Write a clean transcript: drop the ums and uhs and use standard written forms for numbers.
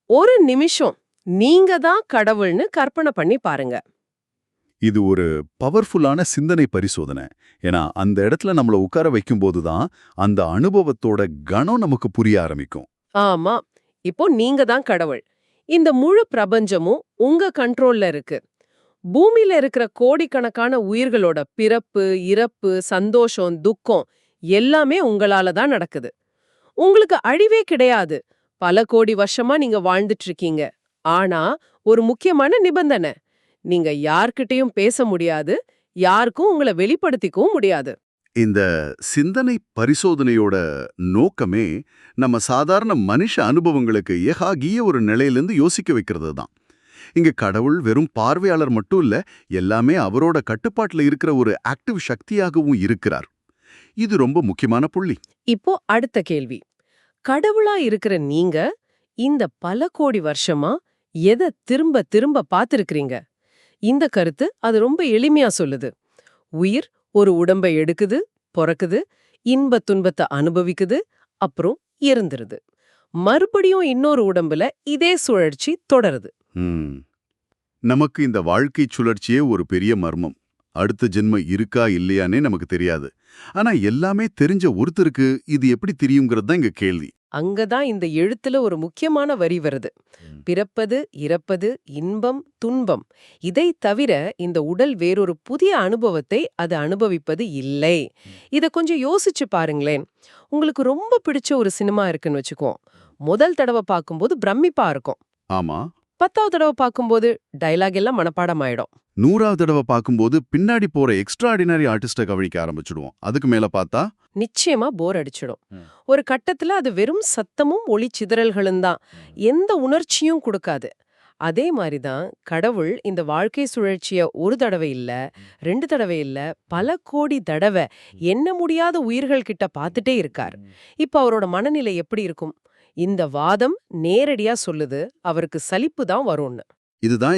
ஒரு நிமிஷம் நீங்க தான் கடவுள்னு கற்பனை பண்ணி பாருங்க. இது ஒரு பவர்ஃபுல்லான சிந்தனை பரிசோதனை. ஏன்னா அந்த இடத்துல நம்மள உட்கார வைக்கும்போது தான் அந்த அனுபவத்தோட கணம் நமக்கு புரிய ஆரம்பிக்கும். ஆமா, இப்போ நீங்க தான் கடவுள். இந்த முழு பிரபஞ்சமும் உங்க கண்ட்ரோல்ல இருக்கு. பூமியில இருக்கிற கோடிக்கணக்கான உயிர்களோட பிறப்பு, இறப்பு, சந்தோஷம், துக்கம் எல்லாமே உங்களால தான் நடக்குது. உங்களுக்கு அழிவே கிடையாது. பல கோடி வருஷமா நீங்க வாழ்ந்துட்டு இருக்கீங்க. ஆனா, ஒரு முக்கியமான நிபந்தனை. நீங்க யார்கிட்டயும் பேச முடியாது. யாருக்கும் உங்கள வெளிப்படுத்திக்கவும் முடியாது. இந்த சிந்தனை பரிசோதனையோட நோக்கமே நம்ம சாதாரண மனுஷ அனுபவங்களுக்கு ஏகாகிய ஒரு நிலையிலிருந்து யோசிக்க வைக்கிறது தான். இங்க கடவுள் வெறும் பார்வையாளர் மட்டும் இல்ல, எல்லாமே அவரோட கட்டுப்பாட்டுல இருக்கிற ஒரு ஆக்டிவ் சக்தியாகவும் இருக்கிறார். இது ரொம்ப முக்கியமான புள்ளி. இப்போ அடுத்த கேள்வி. கடவுளா இருக்கிற நீங்க, இந்த பல கோடி வருஷமா எத திரும்ப திரும்ப பார்த்திருக்கிறீங்க? இந்த கருத்து அது ரொம்ப எளிமையா சொல்லுது. உயிர் ஒரு உடம்பை எடுக்குது, பொறக்குது, இன்ப துன்பத்தை அனுபவிக்குது, அப்புறம் இறந்துருது. மறுபடியும் இன்னொரு உடம்புல இதே சுழற்சி தொடருது. ம். நமக்கு இந்த வாழ்க்கை சுழற்சியே ஒரு பெரிய மர்மம். அடுத்த ஜென்மம் இருக்கா இல்லையானே நமக்கு தெரியாது. ஆனா எல்லாமே தெரிஞ்ச ஒருத்தருக்கு இது எப்படி தெரியுங்கிறது தான் இங்க கேள்வி. அங்கதான் இந்த எழுத்துல ஒரு முக்கியமான வரி வருது. பிறப்பது, இறப்பது, இன்பம், துன்பம். இதை தவிர இந்த உடல் வேறொரு புதிய அனுபவத்தை அது அனுபவிப்பது இல்லை. இத கொஞ்சம் யோசிச்சு பாருங்களேன். உங்களுக்கு ரொம்ப பிடிச்ச ஒரு சினிமா இருக்குன்னு வச்சுக்குவோம். முதல் தடவை பார்க்கும்போது பிரமிப்பா இருக்கும். ஆமா. 10வது தடவை பார்க்கும்போது டயலாக் எல்லாம் மனப்பாடம் ஆயிடும். 100வது தடவை பார்க்கும்போது பின்னாடி போற எக்ஸ்ட்ராடினரி ஆர்டிஸ்ட கவனிக்க ஆரம்பிச்சுடுவோம். அதுக்கு மேல பார்த்தா நிச்சயமா போர் அடிச்சிடும். ஒரு கட்டத்துல அது வெறும் சத்தமும் ஒளி சிதறல்களும் தான். எந்த உணர்ச்சியும் கொடுக்காது. அதே மாதிரி தான் கடவுள் இந்த வாழ்க்கை சுழற்சிய ஒரு தடவை இல்ல, 2 தடவை இல்ல, பல கோடி தடவை எண்ண முடியாத உயிர்கள் கிட்ட பார்த்துட்டே இருக்கார். இப்ப அவரோட மனநிலை எப்படி இருக்கும்? இந்த வாதம் நேரடியா சொல்லுது அவருக்கு சலிப்பு தான் வரும்னு. இதுதான்